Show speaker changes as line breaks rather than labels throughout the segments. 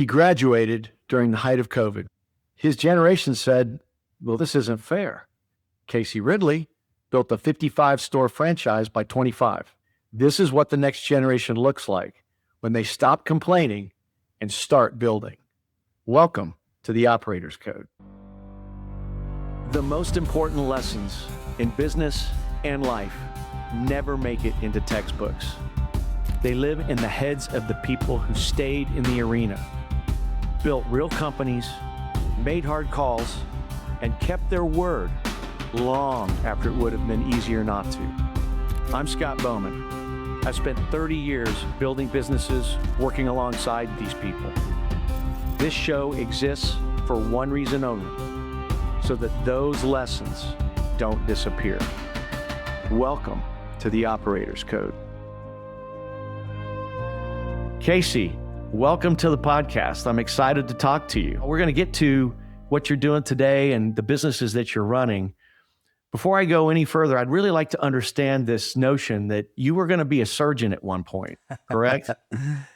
He graduated during the height of COVID. His generation said, well, this isn't fair. Casey Ridley built a 55-store franchise by 25. This is what the next generation looks like when they stop complaining and start building. Welcome to the Operator's Code. The most important lessons in business and life never make it into textbooks. They live in the heads of the people who stayed in the arena, built real companies, made hard calls, and kept their word long after it would have been easier not to. I'm Scott Bowman. I've spent 30 years building businesses, working alongside these people. This show exists for one reason only, so that those lessons don't disappear. Welcome to the Operator's Code. Casey, welcome to the podcast. I'm excited to talk to you. We're going to get to what you're doing today and the businesses that you're running. Before I go any further, I'd really like to understand this notion that you were going to be a surgeon at one point, correct?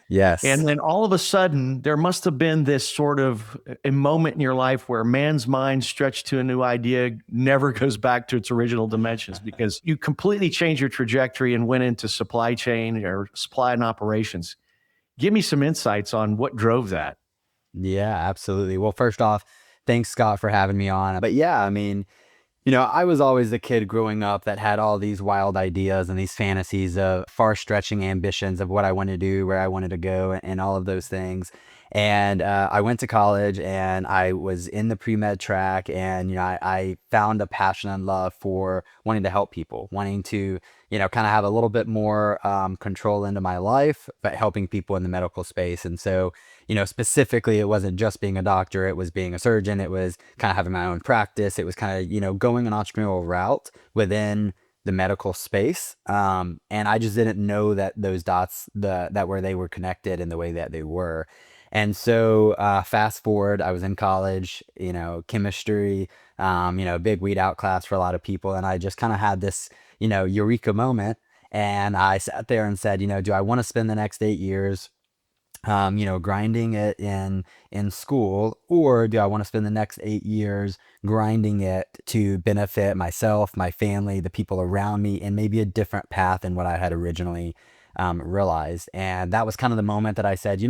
Yes.
And then all of a sudden, there must have been this sort of a moment in your life where man's mind stretched to a new idea, never goes back to its original dimensions, because you completely changed your trajectory and went into supply chain or supply and operations. Give me some insights on what drove that.
Yeah, absolutely. Well, first off, thanks, Scott, for having me on. But yeah, I mean, I was always a kid growing up that had all these wild ideas and these fantasies of far-stretching ambitions of what I wanted to do, where I wanted to go, and all of those things. And I went to college and I was in the pre-med track, and I found a passion and love for wanting to help people, wanting to kind of have a little bit more control into my life, but helping people in the medical space. And so specifically, it wasn't just being a doctor, it was being a surgeon, it was kind of having my own practice, it was kind of going an entrepreneurial route within the medical space. And I just didn't know that those dots, that where they were connected in the way that they were. And so fast forward, I was in college, chemistry, big weed out class for a lot of people. And I just kind of had this, eureka moment. And I sat there and said, do I want to spend the next 8 years, grinding it in school, or do I want to spend the next 8 years grinding it to benefit myself, my family, the people around me, and maybe a different path than what I had originally realized. And that was kind of the moment that I said,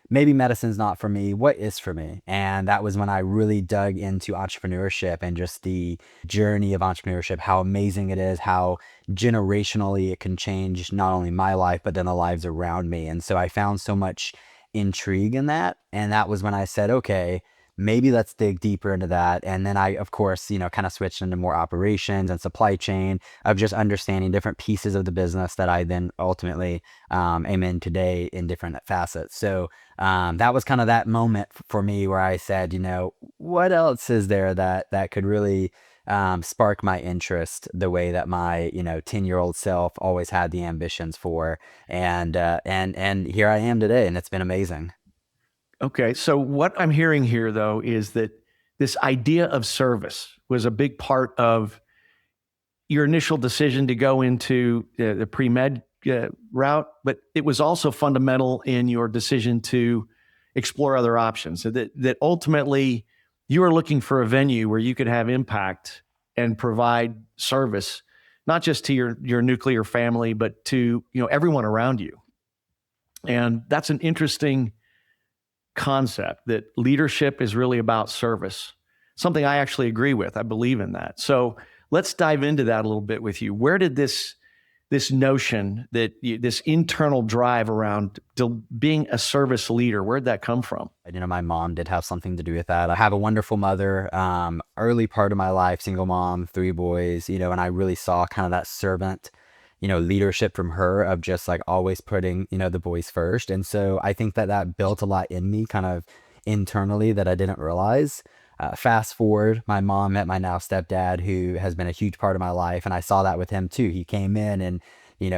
maybe medicine's not for me. What is for me? And that was when I really dug into entrepreneurship and just the journey of entrepreneurship, how amazing it is, how generationally it can change not only my life, but then the lives around me. And so I found so much intrigue in that. And that was when I said, okay, maybe let's dig deeper into that. And then I, of course, kind of switched into more operations and supply chain of just understanding different pieces of the business that I then ultimately am in today in different facets. So that was kind of that moment for me where I said, what else is there that could really spark my interest the way that my 10-year-old self always had the ambitions for. And here I am today, and it's been amazing.
Okay, so what I'm hearing here, though, is that this idea of service was a big part of your initial decision to go into the pre-med route, but it was also fundamental in your decision to explore other options. So that ultimately you were looking for a venue where you could have impact and provide service, not just to your nuclear family, but to everyone around you. And that's an interesting concept, that leadership is really about service, something I actually agree with. I believe in that. So let's dive into that a little bit with you. Where did this notion, this internal drive around being a service leader, where'd that come from?
My mom did have something to do with that. I have a wonderful mother, early part of my life, single mom, 3 boys, and I really saw kind of that servant leadership from her of just like always putting, the boys first. And so I think that built a lot in me kind of internally that I didn't realize. Fast forward, my mom met my now stepdad, who has been a huge part of my life. And I saw that with him too. He came in and,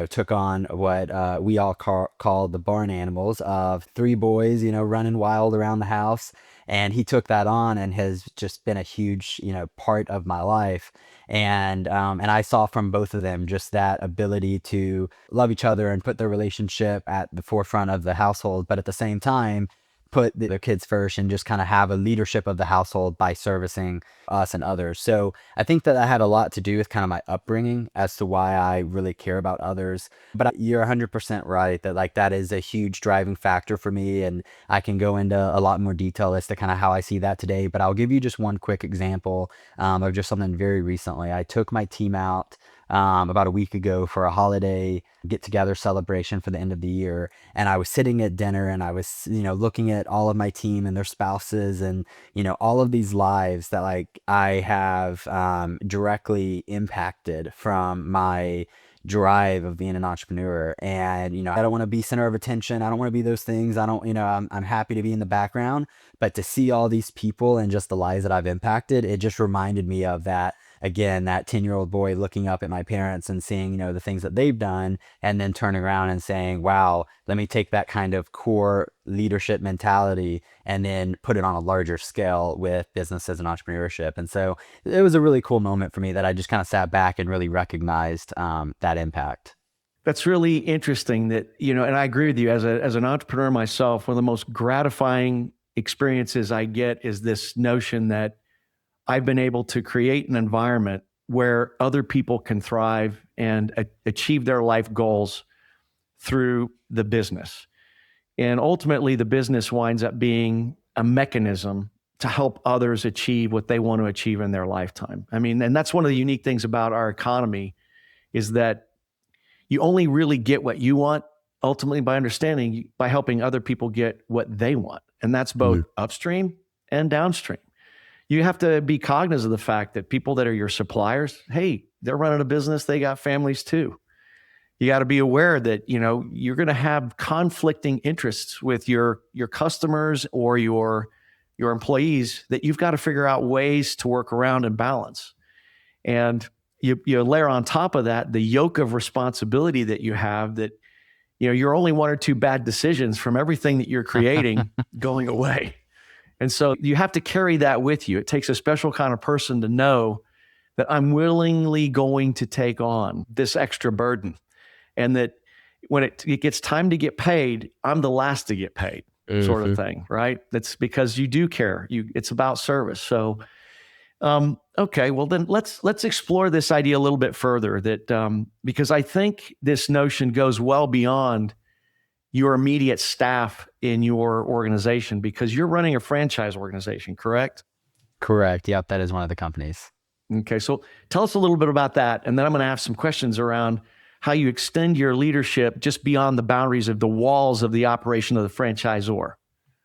took on what we all call the barn animals of 3 boys, running wild around the house. And he took that on and has just been a huge, part of my life. And I saw from both of them just that ability to love each other and put their relationship at the forefront of the household, but at the same time, put their kids first and just kind of have a leadership of the household by servicing us and others. So I think that had a lot to do with kind of my upbringing as to why I really care about others. But you're 100% right that like that is a huge driving factor for me. And I can go into a lot more detail as to kind of how I see that today. But I'll give you just one quick example of just something very recently. I took my team out about a week ago for a holiday get together celebration for the end of the year. And I was sitting at dinner and I was, looking at all of my team and their spouses and, all of these lives that like I have directly impacted from my drive of being an entrepreneur. And, I don't want to be center of attention. I don't want to be those things. I don't, I'm happy to be in the background, but to see all these people and just the lives that I've impacted, it just reminded me of that again, that 10-year-old boy looking up at my parents and seeing, the things that they've done, and then turning around and saying, wow, let me take that kind of core leadership mentality and then put it on a larger scale with businesses and entrepreneurship. And so it was a really cool moment for me that I just kind of sat back and really recognized that impact.
That's really interesting that, and I agree with you as an entrepreneur myself, one of the most gratifying experiences I get is this notion that I've been able to create an environment where other people can thrive and achieve their life goals through the business. And ultimately, the business winds up being a mechanism to help others achieve what they want to achieve in their lifetime. I mean, and that's one of the unique things about our economy is that you only really get what you want ultimately by helping other people get what they want. And that's both upstream and downstream. You have to be cognizant of the fact that people that are your suppliers, hey, they're running a business, they got families too. You got to be aware that, you're going to have conflicting interests with your customers or your employees that you've got to figure out ways to work around and balance. And you layer on top of that the yoke of responsibility that you have that, you're only one or two bad decisions from everything that you're creating going away. And so you have to carry that with you. It takes a special kind of person to know that I'm willingly going to take on this extra burden. And that when it gets time to get paid, I'm the last to get paid, sort of thing, right? That's because you do care. It's about service. So, okay, well then let's explore this idea a little bit further. That because I think this notion goes well beyond your immediate staff in your organization, because you're running a franchise organization, correct?
Correct. Yep, that is one of the companies.
Okay, so tell us a little bit about that, and then I'm going to ask some questions around how you extend your leadership just beyond the boundaries of the walls of the operation of the franchisor.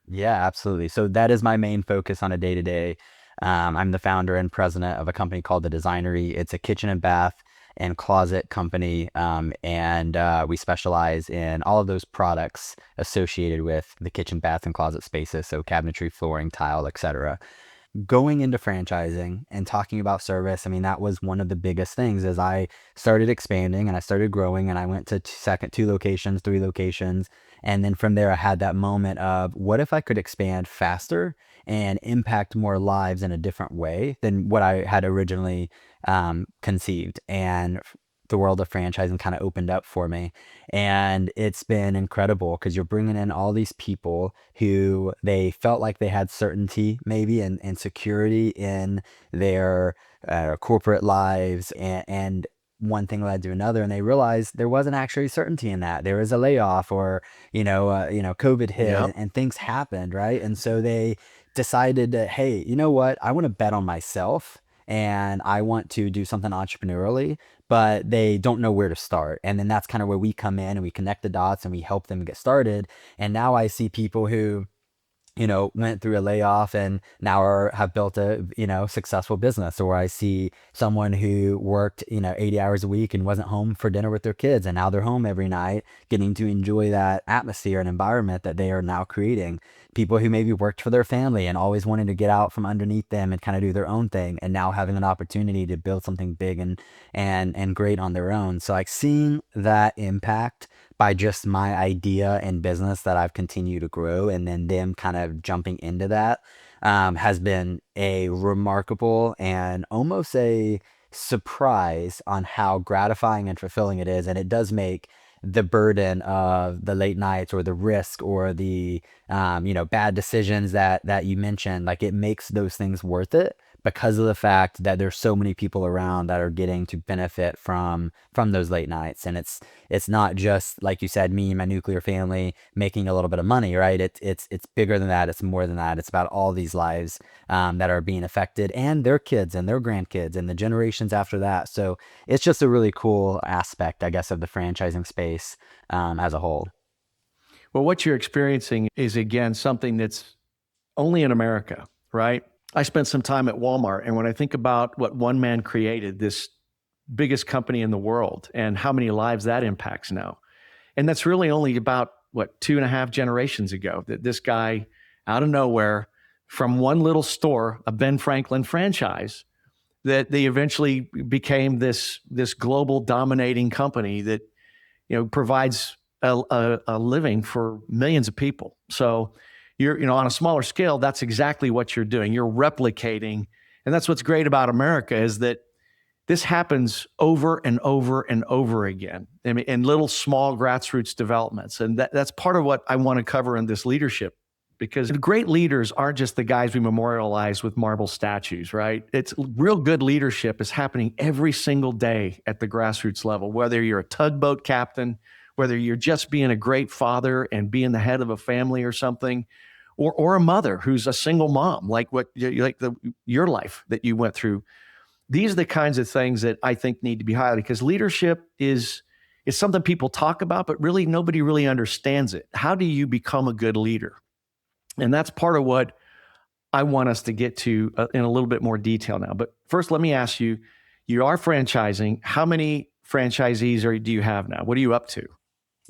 Yeah, absolutely. So that is my main focus on a day-to-day. I'm the founder and president of a company called The Designery. It's a kitchen and bath and closet company. And we specialize in all of those products associated with the kitchen, bath, and closet spaces. So cabinetry, flooring, tile, etc. Going into franchising and talking about service, I mean, that was one of the biggest things as I started expanding and I started growing and I went to two locations, three locations. And then from there, I had that moment of what if I could expand faster and impact more lives in a different way than what I had originally conceived. And the world of franchising kind of opened up for me. And it's been incredible because you're bringing in all these people who they felt like they had certainty maybe and security in their corporate lives. And one thing led to another, and they realized there wasn't actually certainty in that. There was a layoff or, COVID hit
Yep.
and things happened, right? And so they decided that, hey, you know what? I want to bet on myself and I want to do something entrepreneurially, but they don't know where to start. And then that's kind of where we come in and we connect the dots and we help them get started. And now I see people who went through a layoff and now have built a, successful business. Or I see someone who worked, 80 hours a week and wasn't home for dinner with their kids. And now they're home every night getting to enjoy that atmosphere and environment that they are now creating. People who maybe worked for their family and always wanted to get out from underneath them and kind of do their own thing. And now having an opportunity to build something big and great on their own. So like seeing that impact by just my idea and business that I've continued to grow and then them kind of jumping into that has been a remarkable and almost a surprise on how gratifying and fulfilling it is. And it does make the burden of the late nights or the risk or the bad decisions that you mentioned. Like, it makes those things worth it because of the fact that there's so many people around that are getting to benefit from those late nights. And it's not just, like you said, me and my nuclear family making a little bit of money, right? It's bigger than that. It's more than that. It's about all these lives that are being affected, and their kids and their grandkids and the generations after that. So it's just a really cool aspect, I guess, of the franchising space as a whole.
Well, what you're experiencing is, again, something that's only in America, right? I spent some time at Walmart, and when I think about what one man created, this biggest company in the world, and how many lives that impacts now. And that's really only about, what, 2.5 generations ago that this guy, out of nowhere, from one little store, a Ben Franklin franchise, that they eventually became this global dominating company that provides a living for millions of people. So you're on a smaller scale, that's exactly what you're doing. You're replicating, and that's what's great about America, is that this happens over and over and over again, I mean, in little small grassroots developments. And that's part of what I want to cover in this leadership, because great leaders aren't just the guys we memorialize with marble statues, right? It's real good leadership is happening every single day at the grassroots level, whether you're a tugboat captain, whether you're just being a great father and being the head of a family or something, or a mother who's a single mom, like your life that you went through. These are the kinds of things that I think need to be highlighted, because leadership is something people talk about, but really nobody really understands it. How do you become a good leader? And that's part of what I want us to get to in a little bit more detail now. But first, let me ask you, you are franchising. How many franchisees do you have now? What are you up to?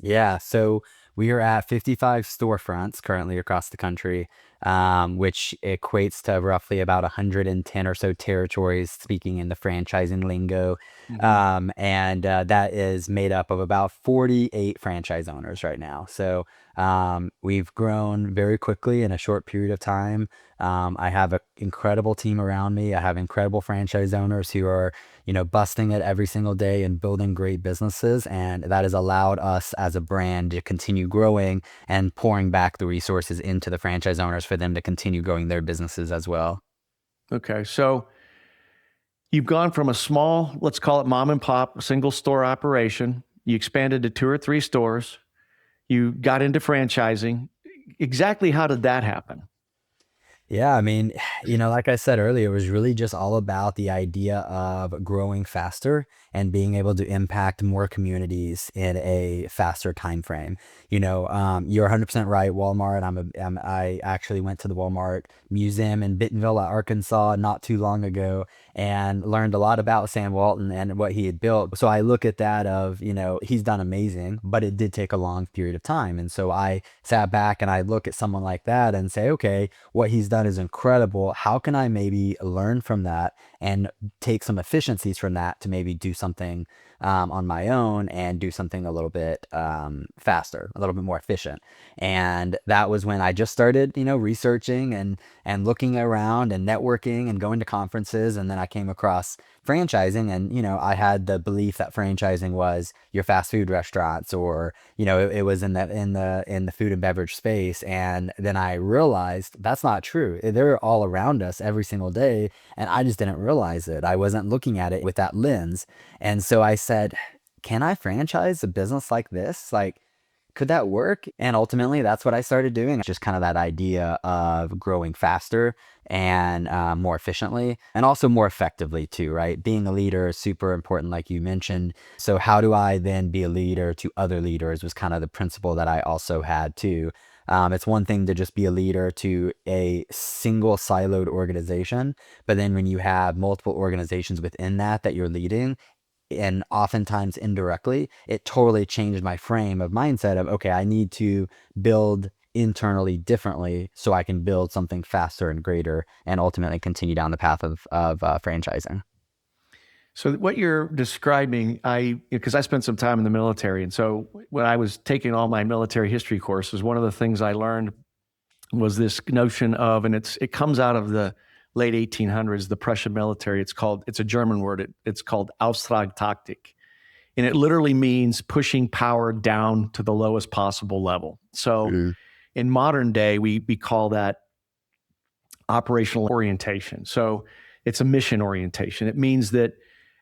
Yeah, so we are at 55 storefronts currently across the country, which equates to roughly about 110 or so territories, speaking in the franchising lingo.
Mhm.
And that is made up of about 48 franchise owners right now. So we've grown very quickly in a short period of time. I have an incredible team around me. I have incredible franchise owners who are busting it every single day and building great businesses. And that has allowed us as a brand to continue growing and pouring back the resources into the franchise owners for them to continue growing their businesses as well.
Okay, so you've gone from a small, let's call it mom and pop, single store operation. You expanded to 2 or 3 stores. You got into franchising. Exactly how did that happen?
Yeah, I mean, like I said earlier, it was really just all about the idea of growing faster and being able to impact more communities in a faster time frame. You're 100% right. Walmart. I actually went to the Walmart Museum in Bentonville, Arkansas, not too long ago, and learned a lot about Sam Walton and what he had built. So I look at that of, he's done amazing, but it did take a long period of time. And so I sat back and I look at someone like that and say, okay, what he's done is incredible. How can I maybe learn from that and take some efficiencies from that to maybe do something on my own and do something a little bit faster, a little bit more efficient? And that was when I just started, researching and looking around and networking and going to conferences. And then I came across franchising, and I had the belief that franchising was your fast food restaurants, or it was in the food and beverage space. And then I realized that's not true. They're all around us every single day, and I just didn't realize it. I wasn't looking at it with that lens. And so I said, can I franchise a business like this? Like, could that work? And ultimately, that's what I started doing. Just kind of that idea of growing faster and more efficiently, and also more effectively too, right? Being a leader is super important, like you mentioned. So how do I then be a leader to other leaders was kind of the principle that I also had too. It's one thing to just be a leader to a single siloed organization, but then when you have multiple organizations within that you're leading, and oftentimes indirectly, it totally changed my frame of mindset of, okay, I need to build internally differently so I can build something faster and greater and ultimately continue down the path of franchising.
So what you're describing, because I spent some time in the military, and so when I was taking all my military history courses, one of the things I learned was this notion of, and it comes out of the late 1800s, the Prussian military. It's a German word. It's called Auftragtaktik. And it literally means pushing power down to the lowest possible level. So in modern day, we call that operational orientation. So it's a mission orientation. It means that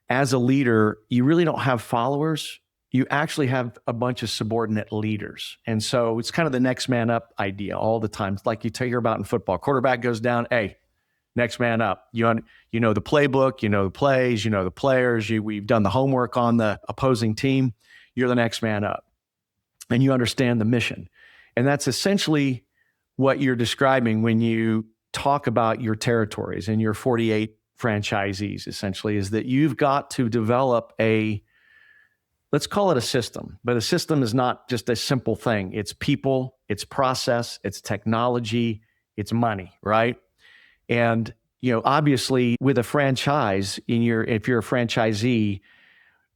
as a leader, you really don't have followers. You actually have a bunch of subordinate leaders. And so it's kind of the next man up idea all the time. It's like you hear about in football. Quarterback goes down, hey, next man up. You know the playbook, you know the plays, you know the players. We've done the homework on the opposing team. You're the next man up. And you understand the mission. And that's essentially what you're describing when you talk about your territories and your 48 franchisees, essentially, is that you've got to develop let's call it a system, but a system is not just a simple thing. It's people, it's process, it's technology, it's money, right? And, obviously with a franchise if you're a franchisee,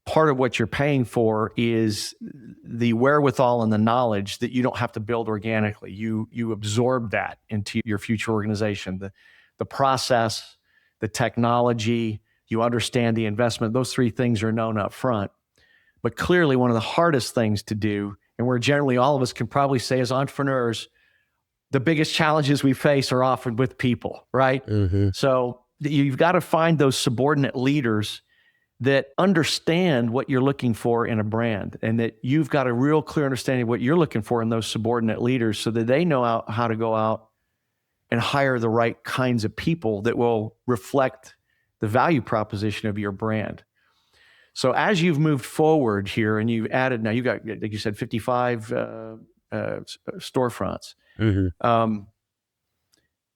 part of what you're paying for is the wherewithal and the knowledge that you don't have to build organically. You absorb that into your future organization, the process, the technology, you understand the investment. Those three things are known up front. But clearly one of the hardest things to do, and where generally all of us can probably say as entrepreneurs, the biggest challenges we face are often with people, right? So you've got to find those subordinate leaders that understand what you're looking for in a brand, and that you've got a real clear understanding of what you're looking for in those subordinate leaders, so that they know how to go out and hire the right kinds of people that will reflect the value proposition of your brand. So as you've moved forward here and you've added, now you've got, like you said, 55 storefronts.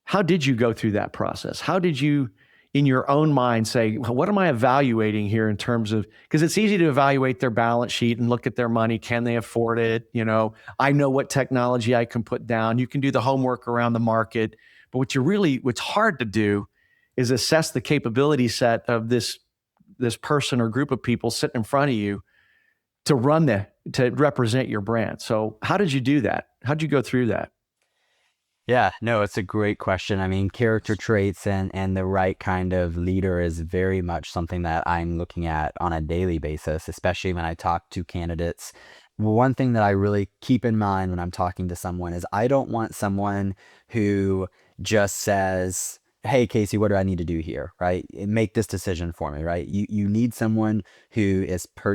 How did you go through that process? How did you, in your own mind, say, well, what am I evaluating here in terms of, because it's easy to evaluate their balance sheet and look at their money. Can they afford it? I know what technology I can put down. You can do the homework around the market. But what's hard to do is assess the capability set of this person or group of people sitting in front of you to represent your brand. So how did you do that? How did you go through that?
Yeah, no, it's a great question. I mean, character traits and the right kind of leader is very much something that I'm looking at on a daily basis, especially when I talk to candidates. One thing that I really keep in mind when I'm talking to someone is I don't want someone who just says, hey, Casey, what do I need to do here? Right? Make this decision for me, right? You need someone who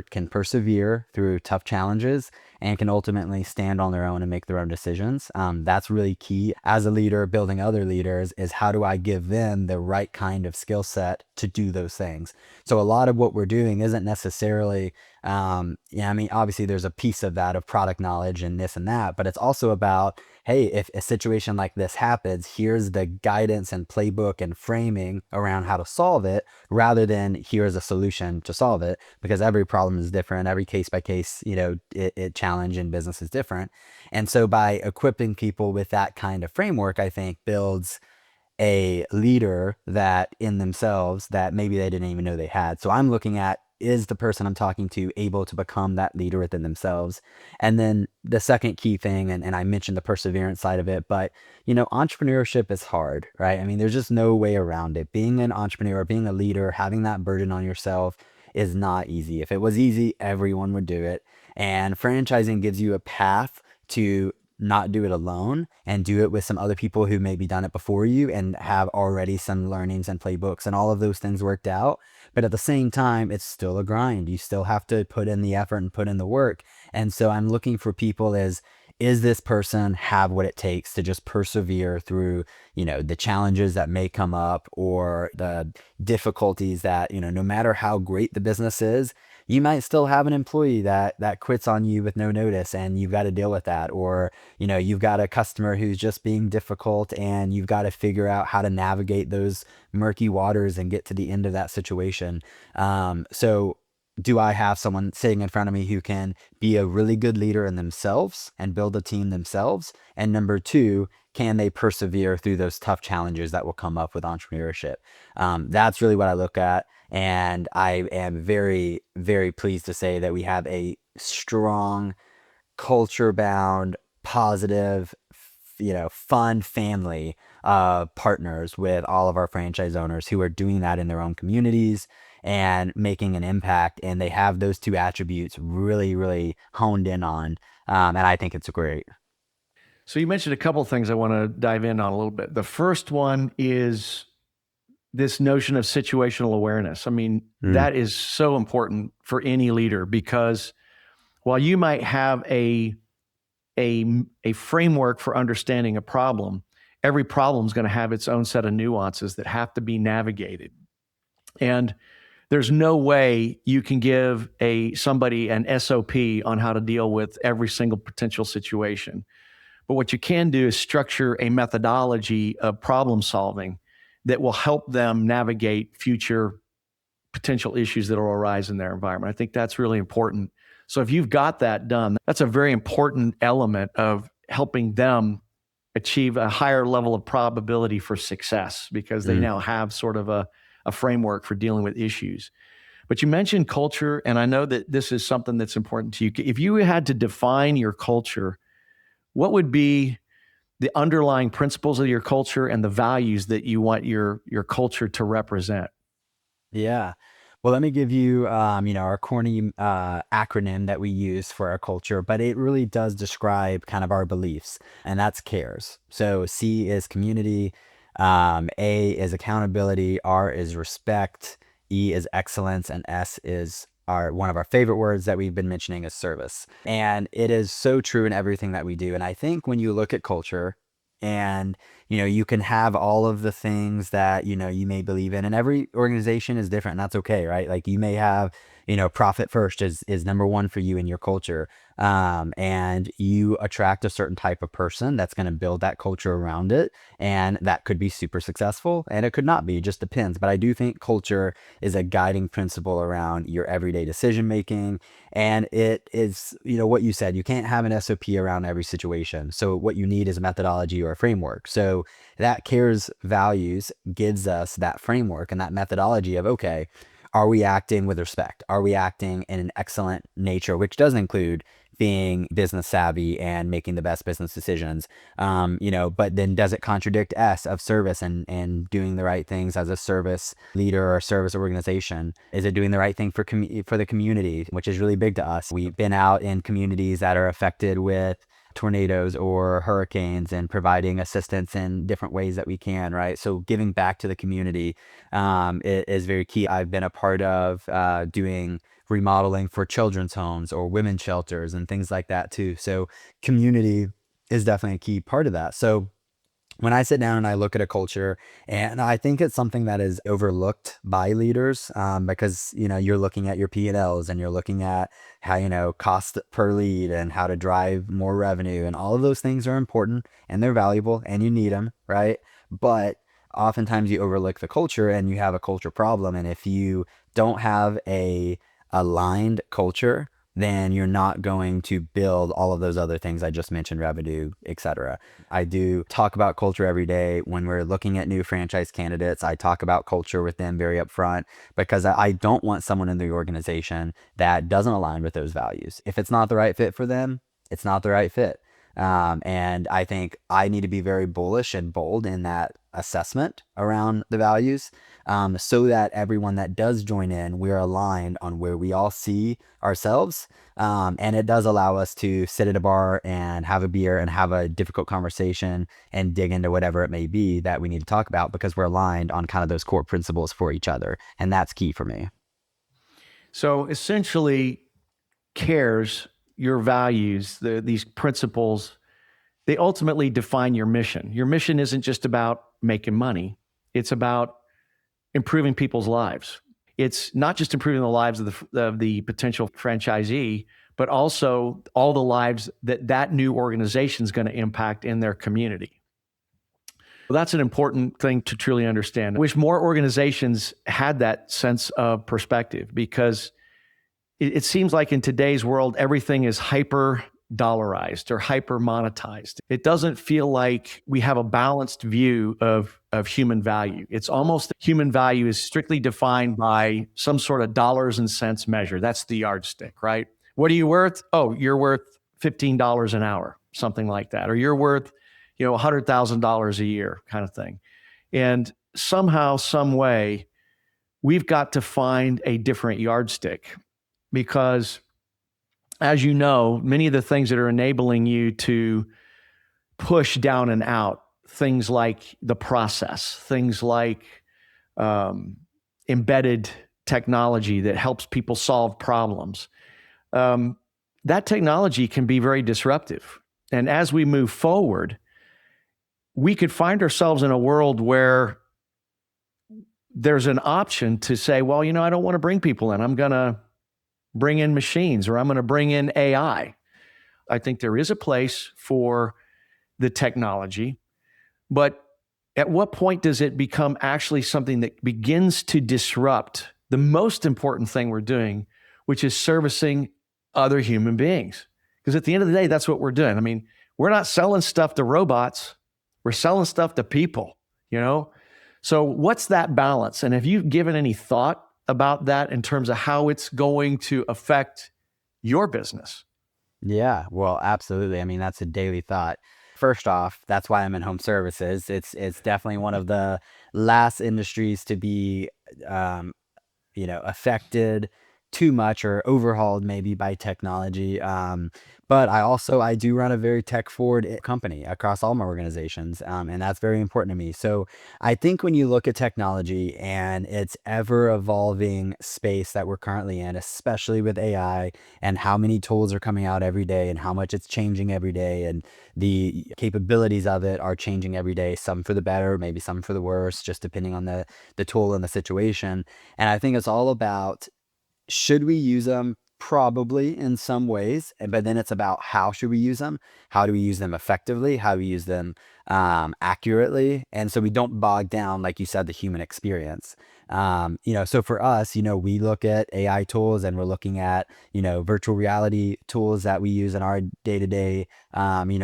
can persevere through tough challenges and can ultimately stand on their own and make their own decisions. That's really key. As a leader, building other leaders is how do I give them the right kind of skill set to do those things? So a lot of what we're doing isn't necessarily, obviously there's a piece of that of product knowledge and this and that, but it's also about, hey, if a situation like this happens, here's the guidance and playbook and framing around how to solve it, rather than here's a solution to solve it, because every problem is different. Every case by case, challenge in business is different. And so by equipping people with that kind of framework, I think builds a leader that in themselves that maybe they didn't even know they had. So I'm looking at, is the person I'm talking to able to become that leader within themselves? And then the second key thing, and I mentioned the perseverance side of it, but entrepreneurship is hard, right? I mean, there's just no way around it. Being an entrepreneur, being a leader, having that burden on yourself is not easy. If it was easy, everyone would do it. And franchising gives you a path to not do it alone and do it with some other people who maybe done it before you and have already some learnings and playbooks and all of those things worked out. But at the same time, it's still a grind. You still have to put in the effort and put in the work. And so I'm looking for people is this person have what it takes to just persevere through, the challenges that may come up or the difficulties that, no matter how great the business is, you might still have an employee that quits on you with no notice and you've got to deal with that. Or, you've got a customer who's just being difficult and you've got to figure out how to navigate those murky waters and get to the end of that situation. So do I have someone sitting in front of me who can be a really good leader in themselves and build a team themselves? And number two, can they persevere through those tough challenges that will come up with entrepreneurship? That's really what I look at. And I am very, very pleased to say that we have a strong, culture-bound, positive, fun family partners with all of our franchise owners who are doing that in their own communities and making an impact. And they have those two attributes really, really honed in on. And I think it's great.
So you mentioned a couple of things I want to dive in on a little bit. The first one is this notion of situational awareness. I mean, that is so important for any leader, because while you might have a framework for understanding a problem, every problem is going to have its own set of nuances that have to be navigated. And there's no way you can give somebody an SOP on how to deal with every single potential situation. But what you can do is structure a methodology of problem solving that will help them navigate future potential issues that will arise in their environment. I think that's really important. So if you've got that done, that's a very important element of helping them achieve a higher level of probability for success, because they now have sort of a framework for dealing with issues. But you mentioned culture, and I know that this is something that's important to you. If you had to define your culture, what would be the underlying principles of your culture and the values that you want your culture to represent?
Yeah. Well, let me give you, our corny acronym that we use for our culture, but it really does describe kind of our beliefs, and that's CARES. So C is community, A is accountability, R is respect, E is excellence, and S is one of our favorite words that we've been mentioning is service. And it is so true in everything that we do. And I think when you look at culture, and you can have all of the things that you may believe in, and every organization is different, and that's okay, right? Like you may have profit first is number one for you in your culture, and you attract a certain type of person that's going to build that culture around it, and that could be super successful and it could not be, it just depends. But I do think culture is a guiding principle around your everyday decision making, and it is what you said, you can't have an SOP around every situation. So what you need is a methodology or a framework. So that CARES values gives us that framework and that methodology of, okay, are we acting with respect? Are we acting in an excellent nature, which does include being business savvy and making the best business decisions? But then does it contradict S of service and doing the right things as a service leader or service organization? Is it doing the right thing for the community, which is really big to us? We've been out in communities that are affected with tornadoes or hurricanes and providing assistance in different ways that we can, right? So giving back to the community is very key. I've been a part of doing remodeling for children's homes or women's shelters and things like that too. So community is definitely a key part of that. So when I sit down and I look at a culture, and I think it's something that is overlooked by leaders, because you're looking at your P&Ls and you're looking at how cost per lead and how to drive more revenue, and all of those things are important and they're valuable and you need them, right? But oftentimes you overlook the culture and you have a culture problem, and if you don't have a aligned culture, then you're not going to build all of those other things I just mentioned, revenue, etc. I do talk about culture every day. When we're looking at new franchise candidates, I talk about culture with them very upfront, because I don't want someone in the organization that doesn't align with those values. If it's not the right fit for them, it's not the right fit. And I think I need to be very bullish and bold in that assessment around the values, so that everyone that does join in, we're aligned on where we all see ourselves. And it does allow us to sit at a bar and have a beer and have a difficult conversation and dig into whatever it may be that we need to talk about, because we're aligned on kind of those core principles for each other. And that's key for me.
So essentially, CARES, your values, these principles, they ultimately define your mission. Your mission isn't just about making money. It's about improving people's lives. It's not just improving the lives of the potential franchisee, but also all the lives that new organization is going to impact in their community. Well, that's an important thing to truly understand. I wish more organizations had that sense of perspective, because it seems like in today's world, everything is hyper dollarized or hyper monetized. It doesn't feel like we have a balanced view of human value. It's almost human value is strictly defined by some sort of dollars and cents measure. That's the yardstick, right? What are you worth? Oh, you're worth $15 an hour, something like that. Or you're worth, $100,000 a year kind of thing. And somehow, some way, we've got to find a different yardstick because, as you know, many of the things that are enabling you to push down and out, things like the process, things like embedded technology that helps people solve problems, that technology can be very disruptive. And as we move forward, we could find ourselves in a world where there's an option to say, well, I don't want to bring people in. I'm going to bring in machines, or I'm going to bring in AI. I think there is a place for the technology, but at what point does it become actually something that begins to disrupt the most important thing we're doing, which is servicing other human beings? Because at the end of the day, that's what we're doing. I mean, we're not selling stuff to robots. We're selling stuff to people, So what's that balance? And have you given any thought about that in terms of how it's going to affect your business?
Yeah, well, absolutely. I mean, that's a daily thought. First off, that's why I'm in home services. It's definitely one of the last industries to be affected too much or overhauled maybe by technology. But I do run a very tech forward company across all my organizations. And that's very important to me. So I think when you look at technology and its ever evolving space that we're currently in, especially with AI and how many tools are coming out every day and how much it's changing every day, and the capabilities of it are changing every day, some for the better, maybe some for the worse, just depending on the tool and the situation. And I think it's all about, should we use them? Probably in some ways, but then it's about how should we use them? How do we use them effectively? How do we use them accurately? And so we don't bog down, like you said, the human experience. So for us, we look at AI tools, and we're looking at, virtual reality tools that we use in our day-to-day,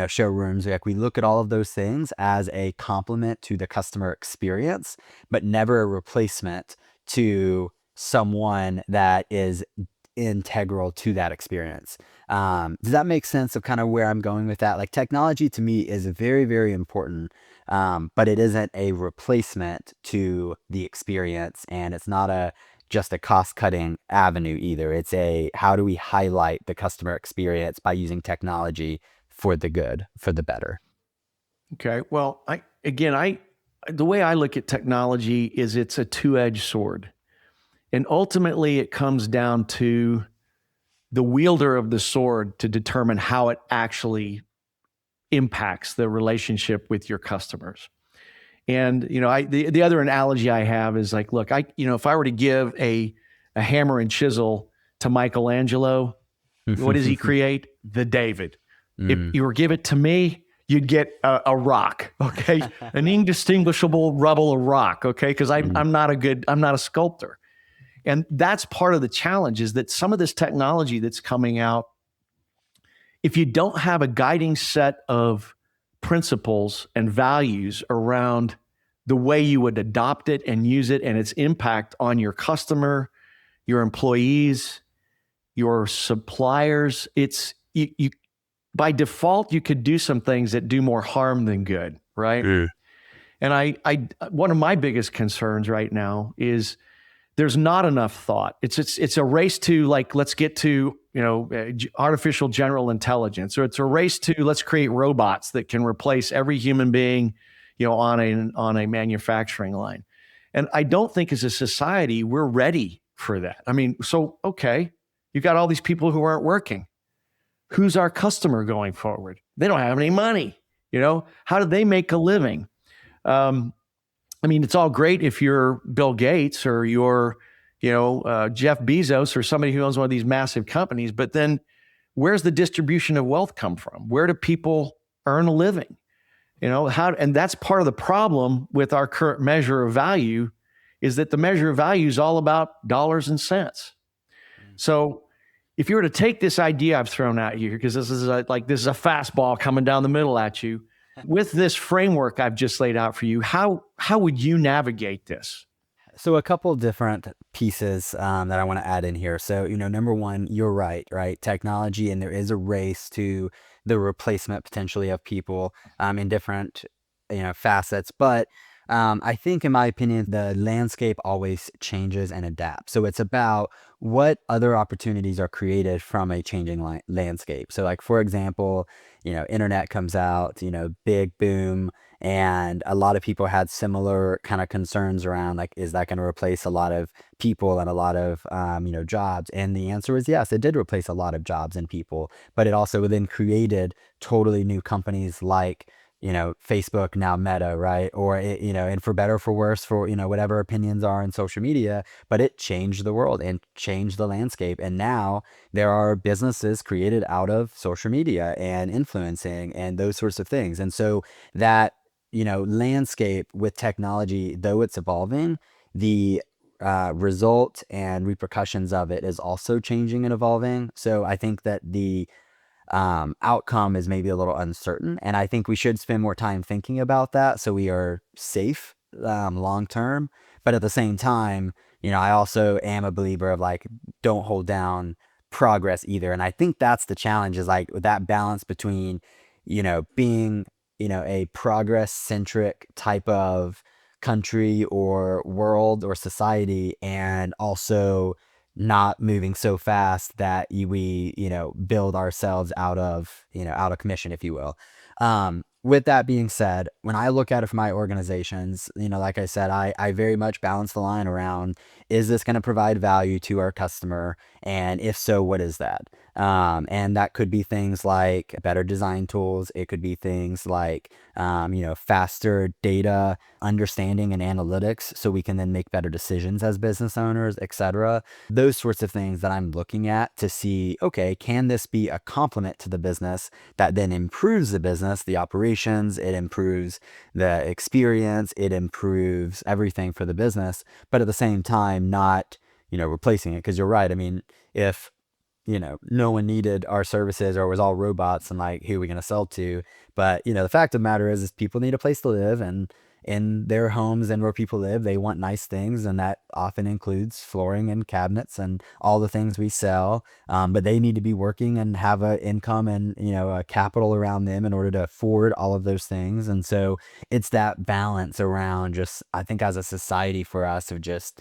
showrooms. Like, we look at all of those things as a complement to the customer experience, but never a replacement to someone that is integral to that experience. Does that make sense of kind of where I'm going with that? Like, technology to me is very, very important, but it isn't a replacement to the experience, and it's not just a cost-cutting avenue either. It's how do we highlight the customer experience by using technology for the good, for the better?
Okay. Well, the way I look at technology is it's a two-edged sword. And ultimately, it comes down to the wielder of the sword to determine how it actually impacts the relationship with your customers. And the other analogy I have is like, look, if I were to give a hammer and chisel to Michelangelo, what does he create? The David. If you were to give it to me, you'd get a rock, okay, an indistinguishable rubble of rock, okay, because I'm not a sculptor. And that's part of the challenge, is that some of this technology that's coming out, if you don't have a guiding set of principles and values around the way you would adopt it and use it and its impact on your customer, your employees, your suppliers, you by default, you could do some things that do more harm than good, right? Mm. And one of my biggest concerns right now is there's not enough thought. It's a race to, like, let's get to, artificial general intelligence, or it's a race to, let's create robots that can replace every human being, on a manufacturing line. And I don't think as a society, we're ready for that. I mean, so, okay, you got all these people who aren't working. Who's our customer going forward? They don't have any money. How do they make a living? It's all great if you're Bill Gates or you're, Jeff Bezos or somebody who owns one of these massive companies, but then where's the distribution of wealth come from? Where do people earn a living? And that's part of the problem with our current measure of value, is that the measure of value is all about dollars and cents. So if you were to take this idea I've thrown at you, because this is a fastball coming down the middle at you, with this framework I've just laid out for you, how would you navigate this?
So a couple different pieces that I want to add in here. So, number one, you're right? Technology, and there is a race to the replacement potentially of people in different, facets. But I think, in my opinion, the landscape always changes and adapts. So it's about what other opportunities are created from a changing landscape. So, like, for example, internet comes out, big boom, and a lot of people had similar kind of concerns around, like, is that going to replace a lot of people and a lot of, jobs? And the answer is yes, it did replace a lot of jobs and people, but it also then created totally new companies like, Facebook, now Meta, right? Or and for better or for worse, for, whatever opinions are in social media, but it changed the world and changed the landscape. And now there are businesses created out of social media and influencing and those sorts of things. And so that, landscape with technology, though it's evolving, the result and repercussions of it is also changing and evolving. So I think that the outcome is maybe a little uncertain. And I think we should spend more time thinking about that so we are safe long term. But at the same time, I also am a believer of, like, don't hold down progress either. And I think that's the challenge, is like that balance between, being, a progress centric type of country or world or society, and also not moving so fast that we, build ourselves out of commission, if you will. With that being said, when I look at it from my organizations, like I said, I very much balance the line around, is this going to provide value to our customer? And if so, what is that? And that could be things like better design tools. It could be things like, faster data understanding and analytics, so we can then make better decisions as business owners, etc. Those sorts of things that I'm looking at to see, okay, can this be a complement to the business that then improves the business, the operations, it improves the experience, it improves everything for the business, but at the same time, not, replacing it. Because you're right. I mean, if no one needed our services or it was all robots, and like, who are we going to sell to? But, the fact of the matter is people need a place to live, and in their homes and where people live, they want nice things. And that often includes flooring and cabinets and all the things we sell. But they need to be working and have an income and, a capital around them in order to afford all of those things. And so it's that balance around, just, I think, as a society, for us, of just,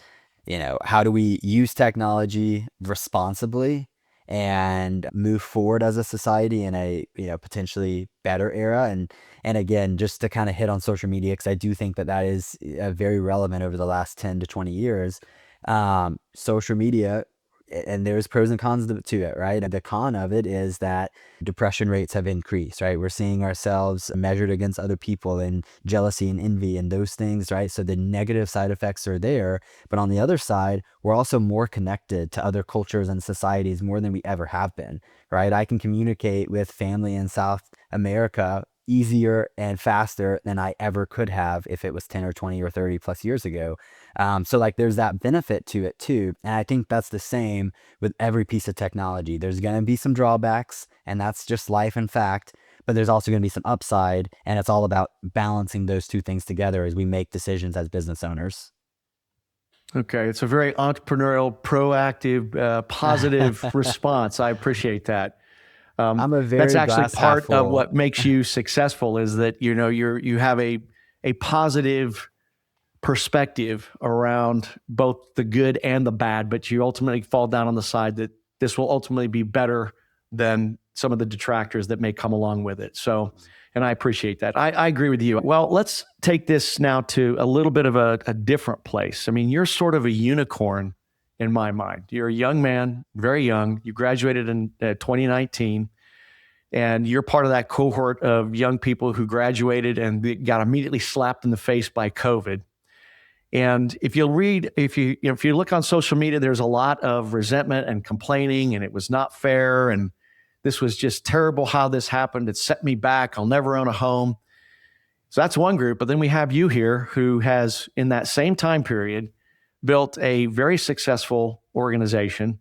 how do we use technology responsibly and move forward as a society in a, potentially better era. And again, just to kind of hit on social media, because I do think that that is very relevant over the last 10 to 20 years. Social media, and there's pros and cons to it, right? And the con of it is that depression rates have increased, right? We're seeing ourselves measured against other people, and jealousy and envy and those things, right? So the negative side effects are there. But on the other side, we're also more connected to other cultures and societies more than we ever have been, right? I can communicate with family in South America easier and faster than I ever could have if it was 10 or 20 or 30 plus years ago. So, like, there's that benefit to it too. And I think that's the same with every piece of technology. There's going to be some drawbacks, and that's just life and fact. But there's also going to be some upside, and it's all about balancing those two things together as we make decisions as business owners.
Okay, it's a very entrepreneurial, proactive, positive response. I appreciate that.
I'm a
That's
very
actually
glass half
part of
full.
what makes you successful, is that you have a positive perspective around both the good and the bad, but you ultimately fall down on the side that this will ultimately be better than some of the detractors that may come along with it. So, and I appreciate that. I agree with you. Well, let's take this now to a little bit of a different place. I mean, you're sort of a unicorn in my mind. You're a young man, very young. You graduated in 2019. And you're part of that cohort of young people who graduated and got immediately slapped in the face by COVID. And if you read, if you look on social media, there's a lot of resentment and complaining, and it was not fair, and this was just terrible how this happened. It set me back. I'll never own a home. So that's one group. But then we have you here, who has, in that same time period, built a very successful organization,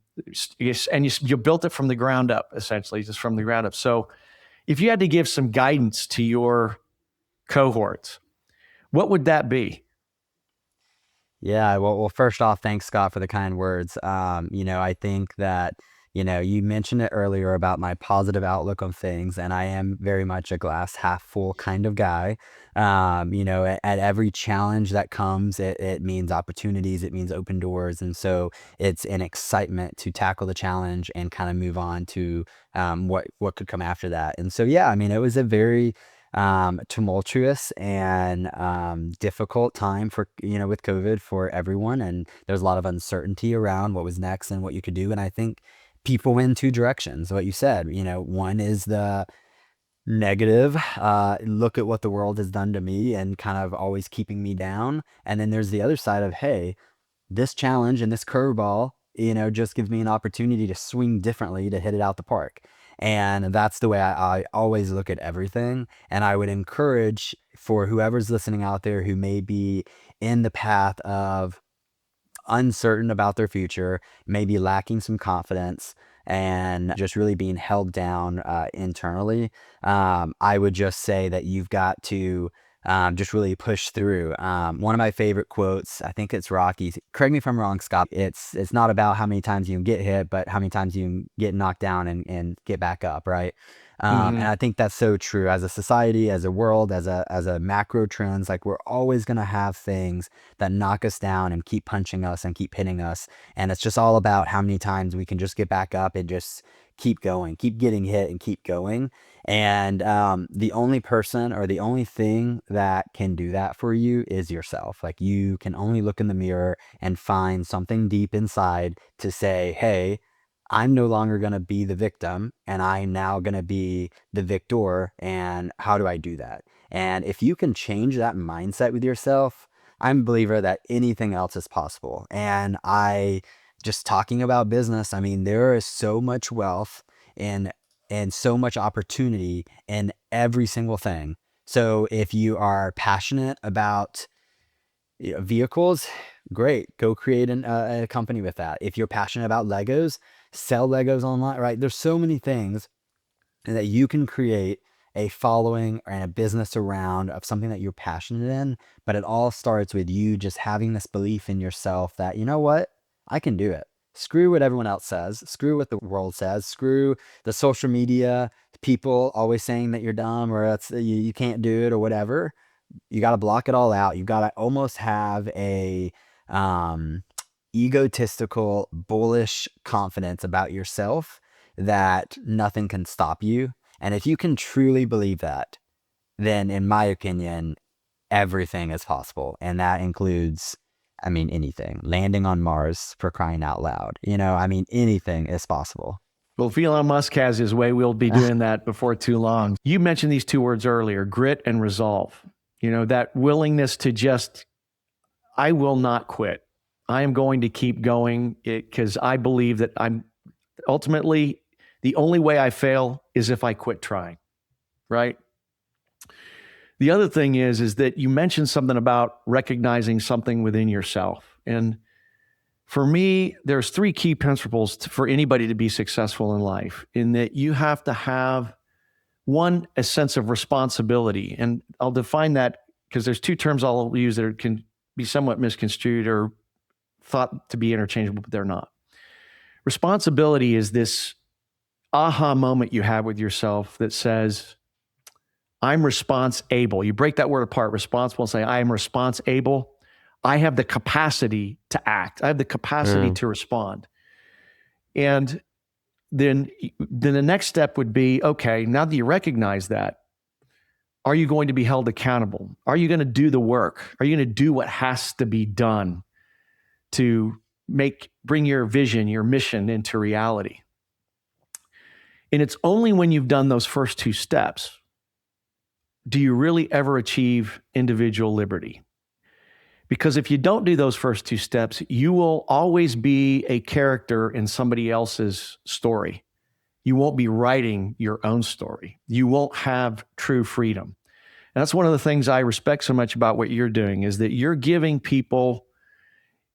and you built it from the ground up, essentially, just from the ground up. So if you had to give some guidance to your cohorts, what would that be?
Yeah, well, first off, thanks, Scott, for the kind words. I think that, You mentioned it earlier about my positive outlook on things, and I am very much a glass half full kind of guy. At every challenge that comes, it means opportunities, it means open doors. And so it's an excitement to tackle the challenge and kind of move on to what could come after that. And so, yeah, I mean, it was a very tumultuous and difficult time for, with COVID for everyone. And there's a lot of uncertainty around what was next and what you could do. And I think people went in two directions. What you said, one is the negative, look at what the world has done to me and kind of always keeping me down. And then there's the other side of, hey, this challenge and this curveball, just gives me an opportunity to swing differently, to hit it out the park. And that's the way I always look at everything. And I would encourage for whoever's listening out there who may be in the path of uncertain about their future, maybe lacking some confidence and just really being held down internally, I would just say that you've got to just really push through. One of my favorite quotes, I think it's Rocky. Correct me if I'm wrong, Scott. It's not about how many times you can get hit, but how many times you can get knocked down and get back up, right? And I think that's so true as a society, as a world, as a macro trends. Like, we're always going to have things that knock us down and keep punching us and keep hitting us. And it's just all about how many times we can just get back up and just keep going, keep getting hit and keep going. And the only person or the only thing that can do that for you is yourself. Like, you can only look in the mirror and find something deep inside to say, hey, I'm no longer going to be the victim, and I'm now going to be the victor. And how do I do that? And if you can change that mindset with yourself, I'm a believer that anything else is possible. And just talking about business, I mean, there is so much wealth in and so much opportunity in every single thing. So if you are passionate about vehicles, great, go create a company with that. If you're passionate about Legos, sell Legos online, right? There's so many things that you can create a following and a business around of something that you're passionate in. But it all starts with you just having this belief in yourself that, you know what, I can do it. Screw what everyone else says, screw what the world says, screw the social media people always saying that you're dumb or you can't do it or whatever. You got to block it all out. You got to almost have a egotistical, bullish confidence about yourself that nothing can stop you. And if you can truly believe that, then in my opinion, everything is possible. And that includes, I mean, anything. Landing on Mars, for crying out loud. Anything is possible.
Well, if Elon Musk has his way, we'll be doing that before too long. You mentioned these two words earlier, grit and resolve. That willingness to just, I will not quit. I am going to keep going because I believe that I'm ultimately, the only way I fail is if I quit trying, right? The other thing is that you mentioned something about recognizing something within yourself. And for me, there's three key principles for anybody to be successful in life, in that you have to have, one, a sense of responsibility. And I'll define that because there's two terms I'll use that can be somewhat misconstrued or thought to be interchangeable, but they're not. Responsibility is this aha moment you have with yourself that says, I'm response-able. You break that word apart, responsible, and say, I am response-able. I have the capacity to act. I have the capacity to respond. And then the next step would be, okay, now that you recognize that, are you going to be held accountable? Are you going to do the work? Are you going to do what has to be done to bring your vision, your mission into reality? And it's only when you've done those first two steps do you really ever achieve individual liberty. Because if you don't do those first two steps, you will always be a character in somebody else's story. You won't be writing your own story. You won't have true freedom. And that's one of the things I respect so much about what you're doing, is that you're giving people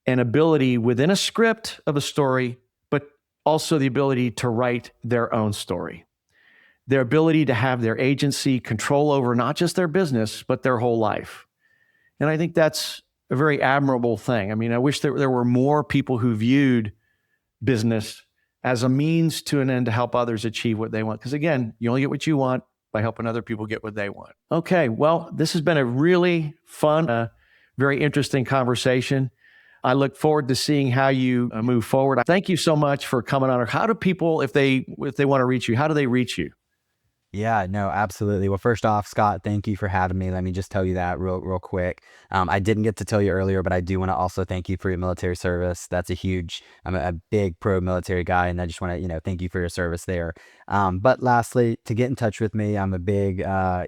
an ability within a script of a story, but also the ability to write their own story. Their ability to have their agency, control over not just their business, but their whole life. And I think that's a very admirable thing. I mean, I wish there were more people who viewed business as a means to an end to help others achieve what they want. Because again, you only get what you want by helping other people get what they want. Okay, well, this has been a really fun, very interesting conversation. I look forward to seeing how you move forward. Thank you so much for coming on. How do people, if they want to reach you, how do they reach you?
Yeah, no, absolutely. Well, first off, Scott, thank you for having me. Let me just tell you that real quick. I didn't get to tell you earlier, but I do want to also thank you for your military service. That's I'm a big pro military guy, and I just want to, thank you for your service there. But lastly, to get in touch with me, I'm a big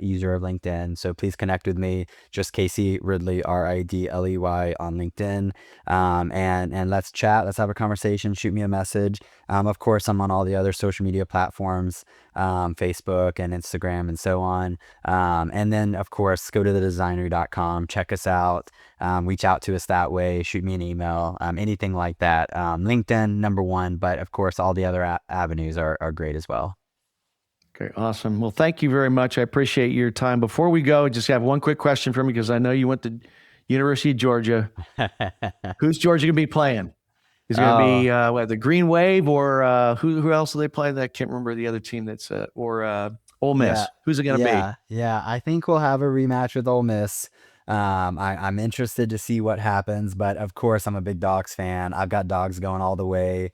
user of LinkedIn. So please connect with me. Just Casey Ridley, Ridley on LinkedIn. And let's chat. Let's have a conversation. Shoot me a message. Of course, I'm on all the other social media platforms, Facebook and Instagram and so on. And then, of course, go to thedesignery.com, check us out, reach out to us that way, shoot me an email, anything like that. LinkedIn, number one, but of course, all the other avenues are great as well.
Okay, awesome. Well, thank you very much. I appreciate your time. Before we go, just have one quick question for me, because I know you went to University of Georgia. Who's Georgia going to be playing? Is it going to be the Green Wave, or who else do they play? I can't remember the other team that's or Ole Miss. Yeah. Who's it going to
be? Yeah, I think we'll have a rematch with Ole Miss. I'm interested to see what happens, but of course I'm a big Dogs fan. I've got Dogs going all the way.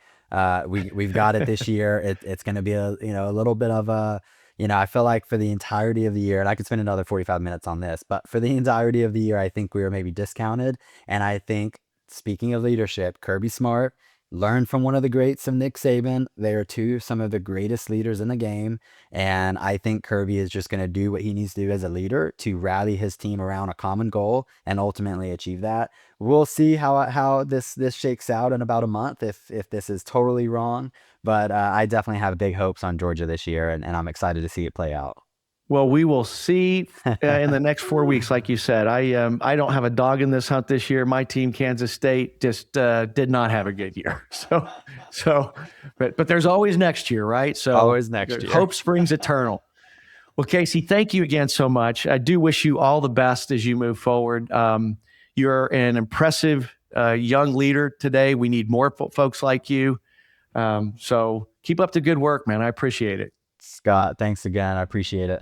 We've got it this year. It's going to be a little bit of a, I feel like for the entirety of the year, and I could spend another 45 minutes on this, but for the entirety of the year, I think we were maybe discounted. And I think, speaking of leadership, Kirby Smart learned from one of the greats of Nick Saban. They are some of the greatest leaders in the game. And I think Kirby is just going to do what he needs to do as a leader to rally his team around a common goal and ultimately achieve that. We'll see how this shakes out in about a month if this is totally wrong. But I definitely have big hopes on Georgia this year, and I'm excited to see it play out.
Well, we will see in the next 4 weeks, like you said. I don't have a dog in this hunt this year. My team, Kansas State, just did not have a good year. But there's always next year, right? So
always next year.
Hope springs eternal. Well, Casey, thank you again so much. I do wish you all the best as you move forward. You're an impressive young leader today. We need more folks like you. So keep up the good work, man. I appreciate it.
Scott, thanks again. I appreciate it.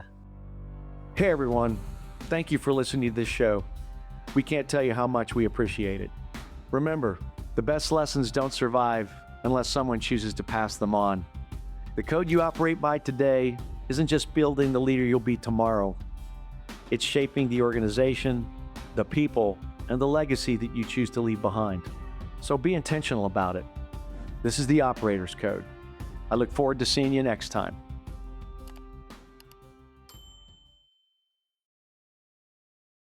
Hey, everyone. Thank you for listening to this show. We can't tell you how much we appreciate it. Remember, the best lessons don't survive unless someone chooses to pass them on. The code you operate by today isn't just building the leader you'll be tomorrow. It's shaping the organization, the people, and the legacy that you choose to leave behind. So be intentional about it. This is the Operator's Code. I look forward to seeing you next time.